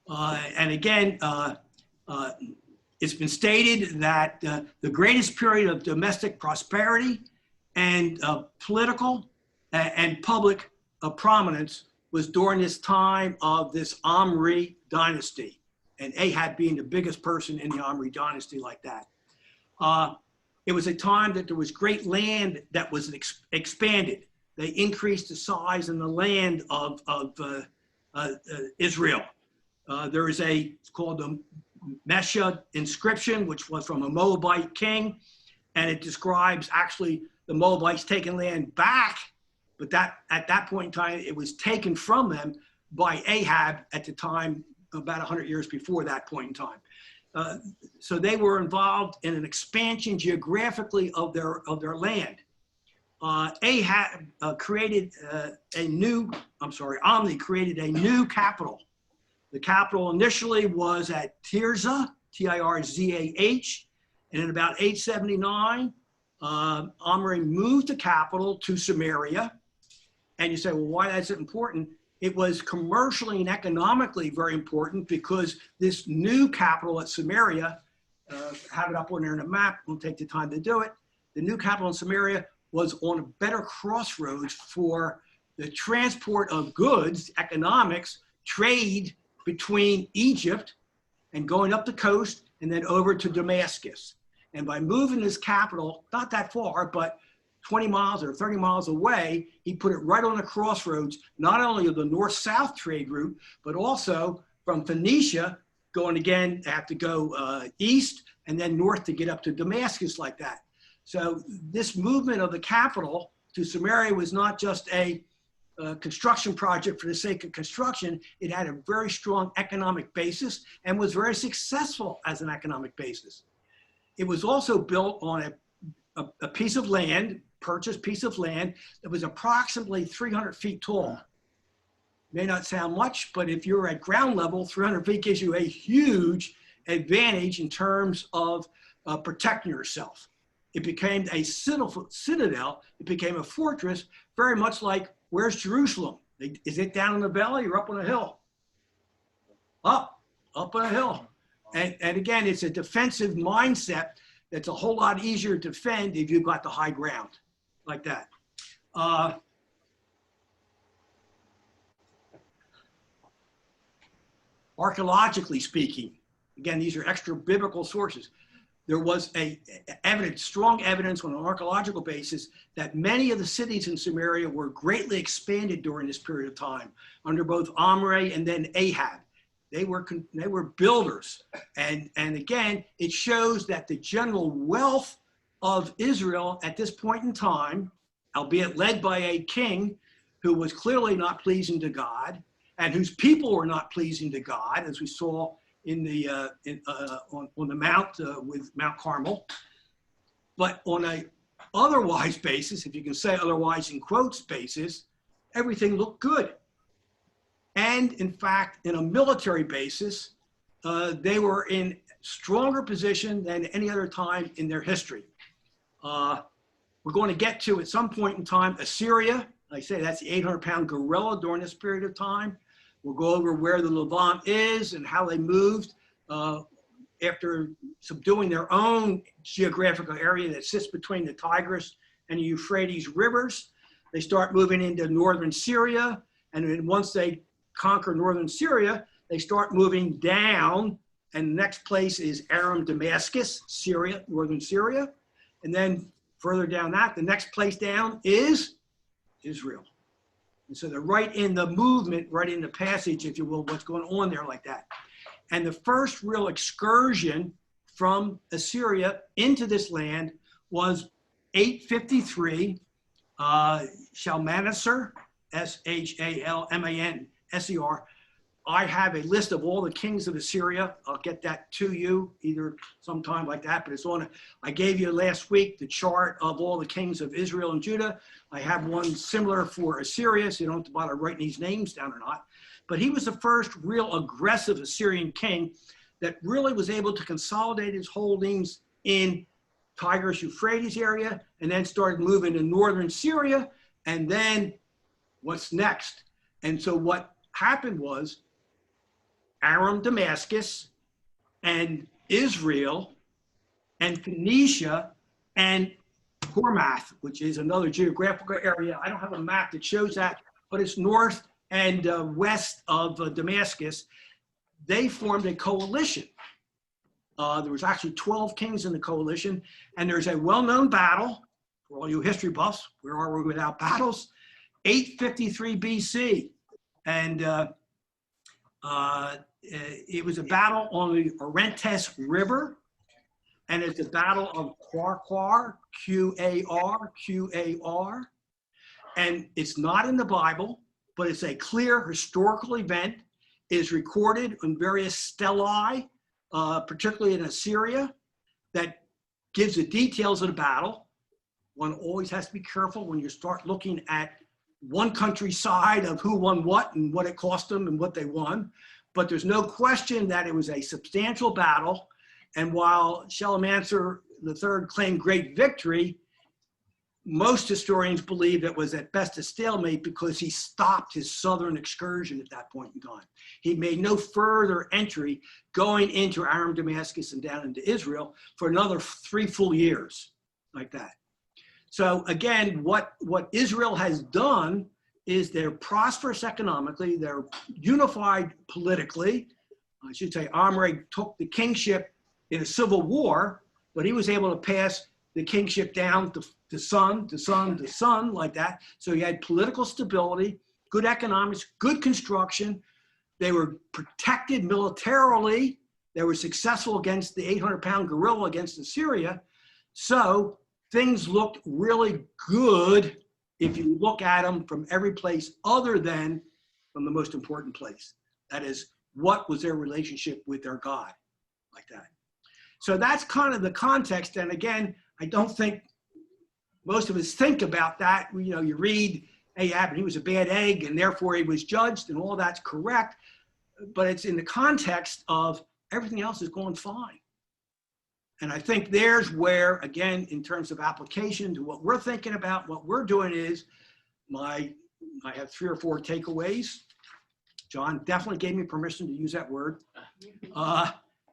And again, it's been stated that the greatest period of domestic prosperity and political and public prominence was during this time of this Omri dynasty, and Ahab being the biggest person in the Omri dynasty like that. It was a time that there was great land that was expanded. They increased the size and the land of Israel. There is it's called the Mesha inscription, which was from a Moabite king, and it describes actually the Moabites taking land back, but at that point in time, it was taken from them by Ahab at the time, about 100 years before that point in time. So they were involved in an expansion geographically of their land. Ahab created Omri created a new capital. The capital initially was at Tirzah, Tirzah, and in about 879, Omri moved the capital to Samaria. And you say, well, why is it important? It was commercially and economically very important because this new capital at Samaria, have it up on there in a map, we'll take the time to do it. The new capital in Samaria was on a better crossroads for the transport of goods, economics, trade between Egypt and going up the coast and then over to Damascus. And by moving his capital, not that far, but 20 miles or 30 miles away, he put it right on the crossroads, not only of the north-south trade route, but also from Phoenicia, going again, have to go east and then north to get up to Damascus like that. So this movement of the capital to Samaria was not just a construction project for the sake of construction. It had a very strong economic basis and was very successful as an economic basis. It was also built on a piece of land, purchased piece of land that was approximately 300 feet tall. May not sound much, but if you're at ground level, 300 feet gives you a huge advantage in terms of protecting yourself. It became a citadel. It became a fortress, very much like, where's Jerusalem? Is it down in the valley or up on a hill? Up on a hill. And again, it's a defensive mindset that's a whole lot easier to defend if you've got the high ground like that. archaeologically speaking, again, these are extra biblical sources. There was strong evidence on an archaeological basis that many of the cities in Samaria were greatly expanded during this period of time under both Omri and then Ahab. They were builders. And again, it shows that the general wealth of Israel at this point in time, albeit led by a king who was clearly not pleasing to God and whose people were not pleasing to God, as we saw in the on the mount with Mount Carmel. But on a otherwise basis, if you can say otherwise in quotes basis, everything looked good. And in fact, in a military basis, they were in stronger position than any other time in their history. We're going to get to, at some point in time, Assyria. Like I say, that's the 800-pound gorilla during this period of time. We'll go over where the Levant is and how they moved after subduing their own geographical area that sits between the Tigris and the Euphrates rivers. They start moving into northern Syria. And then once they conquer northern Syria, they start moving down. And the next place is Aram Damascus, Syria, northern Syria. And then further down that, the next place down is Israel. And so they're right in the movement, right in the passage, if you will, what's going on there like that. And the first real excursion from Assyria into this land was 853, Shalmaneser, Shalmaneser. I have a list of all the kings of Assyria. I'll get that to you either sometime like that, but it's on. I gave you last week the chart of all the kings of Israel and Judah. I have one similar for Assyria, so you don't have to bother writing these names down or not. But he was the first real aggressive Assyrian king that really was able to consolidate his holdings in Tigris Euphrates area and then started moving to northern Syria. And then what's next? And so what happened was Aram Damascus and Israel and Phoenicia and Hormath, which is another geographical area. I don't have a map that shows that, but it's north and west of Damascus. They formed a coalition. There was actually 12 kings in the coalition, and there's a well-known battle for all you history buffs. Where are we without battles? 853 BC, and it was a battle on the Orontes River, and it's a battle of Qarqar, Q-A-R, and it's not in the Bible, but it's a clear historical event. It is recorded in various stelae, particularly in Assyria, that gives the details of the battle. One always has to be careful when you start looking at one country's side of who won what and what it cost them and what they won. But there's no question that it was a substantial battle. And while Shalmaneser III claimed great victory, most historians believe it was at best a stalemate because he stopped his southern excursion at that point in time. He made no further entry going into Aram Damascus and down into Israel for another 3 full years like that. So again, what Israel has done is they're prosperous economically, they're unified politically. I should say Omri took the kingship in a civil war, but he was able to pass the kingship down to son, to son, to son, like that. So he had political stability, good economics, good construction. They were protected militarily. They were successful against the 800-pound gorilla against Assyria. So things looked really good if you look at them from every place other than from the most important place. That is, what was their relationship with their God, like that. So that's kind of the context. And again, I don't think most of us think about that. You know, you read Ahab and he was a bad egg and therefore he was judged and all that's correct. But it's in the context of everything else is going fine. And I think there's where, again, in terms of application to what we're thinking about, what we're doing is I have 3 or 4 takeaways. John definitely gave me permission to use that word.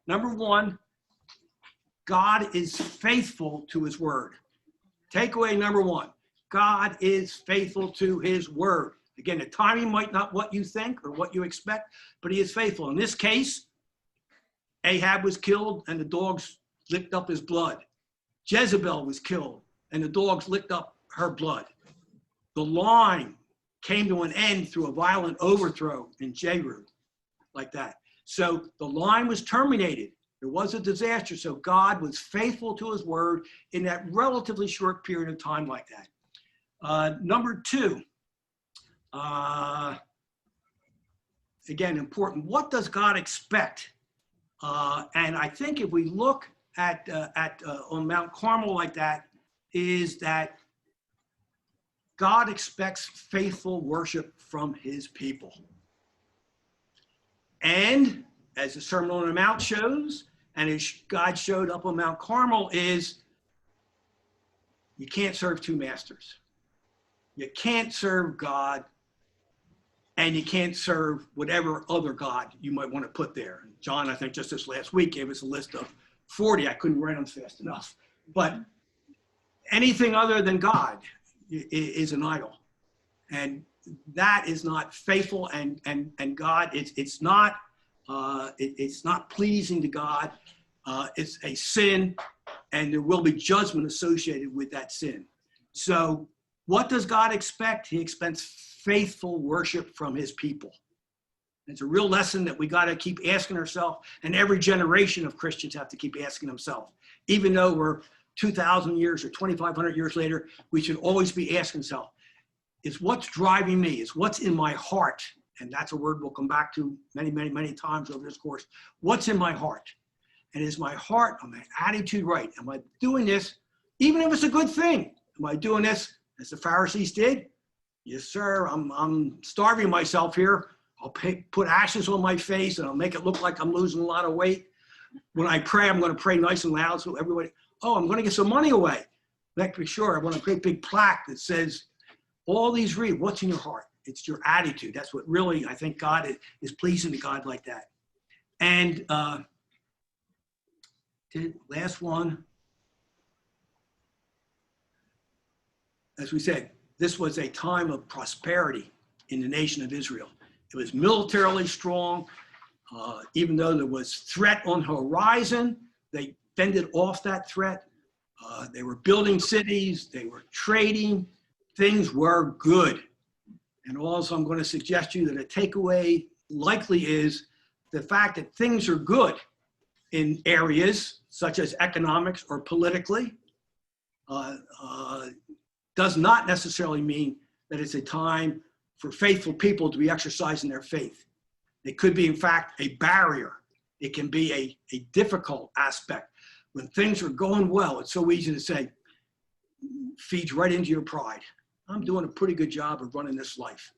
Number 1, God is faithful to his word. Takeaway number 1, God is faithful to his word. Again, the timing might not what you think or what you expect, but he is faithful. In this case, Ahab was killed and the dogs licked up his blood. Jezebel was killed and the dogs licked up her blood. The line came to an end through a violent overthrow in Jeru, like that. So the line was terminated. There was a disaster. So God was faithful to his word in that relatively short period of time like that. Number two, again, important. What does God expect? And I think if we look at on Mount Carmel like that, is that God expects faithful worship from his people. And as the Sermon on the Mount shows, and as God showed up on Mount Carmel, is you can't serve two masters. You can't serve God and you can't serve whatever other God you might want to put there. John, I think just this last week, gave us a list of 40. I couldn't write them fast enough. But anything other than God is an idol. And that is not faithful, and God, it's not pleasing to God. It's a sin, and there will be judgment associated with that sin. So what does God expect? He expects faithful worship from his people. It's a real lesson that we got to keep asking ourselves, and every generation of Christians have to keep asking themselves. Even though we're 2,000 years or 2,500 years later, we should always be asking ourselves, is what's driving me, is what's in my heart, and that's a word we'll come back to many, many, many times over this course. What's in my heart? And is my heart, am my attitude right? Am I doing this, even if it's a good thing? Am I doing this as the Pharisees did? Yes, sir, I'm starving myself here. I'll put ashes on my face and I'll make it look like I'm losing a lot of weight. When I pray, I'm going to pray nice and loud so everybody, oh, I'm going to get some money away. Make sure I want a great big plaque that says, all these read, what's in your heart? It's your attitude. That's what really, I think God is pleasing to God like that. And last one. As we said, this was a time of prosperity in the nation of Israel. It was militarily strong. Even though there was threat on the horizon, they fended off that threat. They were building cities. They were trading. Things were good. And also I'm going to suggest to you that a takeaway likely is the fact that things are good in areas such as economics or politically does not necessarily mean that it's a time for faithful people to be exercising their faith. It could be, in fact, a barrier. It can be a difficult aspect. When things are going well, it's so easy to say, feeds right into your pride. I'm doing a pretty good job of running this life.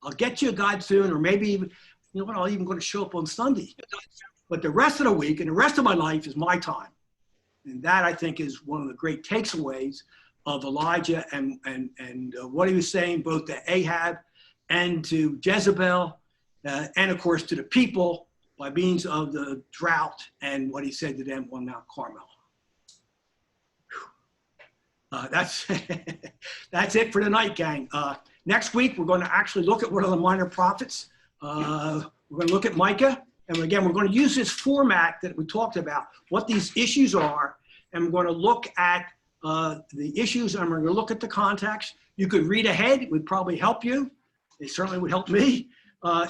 I'll get you a God soon, or maybe even, you know what, I'm even going to show up on Sunday. But the rest of the week and the rest of my life is my time. And that, I think, is one of the great takeaways of Elijah and what he was saying both to Ahab and to Jezebel, and of course to the people by means of the drought and what he said to them on Mount Carmel. That's that's it for tonight, gang. Next week, we're going to actually look at one of the minor prophets. We're going to look at Micah. And again, we're going to use this format that we talked about, what these issues are. And we're going to look at the issues, and we're going to look at the context. You could read ahead. It would probably help you. It certainly would help me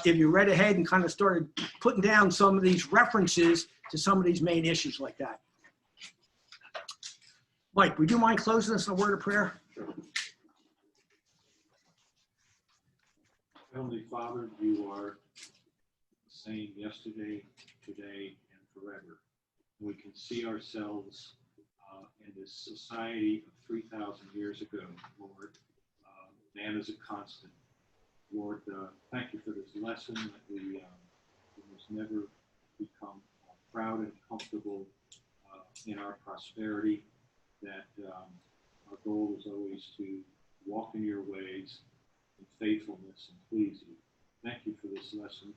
if you read ahead and kind of started putting down some of these references to some of these main issues like that. Mike, would you mind closing us in a word of prayer? Heavenly Father, you are the same yesterday, today, and forever. We can see ourselves in this society of 3,000 years ago, Lord. Man is a constant. Lord, thank you for this lesson that we must never become proud and comfortable in our prosperity, that our goal is always to walk in your ways in faithfulness and please you. Thank you for this lesson,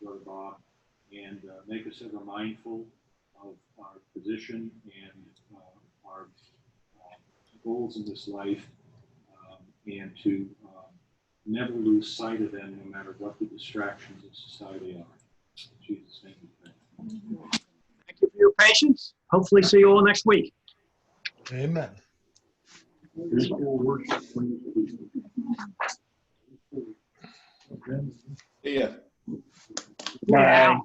Brother Bob, and make us ever mindful of our position and our goals in this life, and to never lose sight of them, no matter what the distractions of society are. In Jesus' name we pray. Thank you for your patience. Hopefully see you all next week. Amen. Yeah. Bye.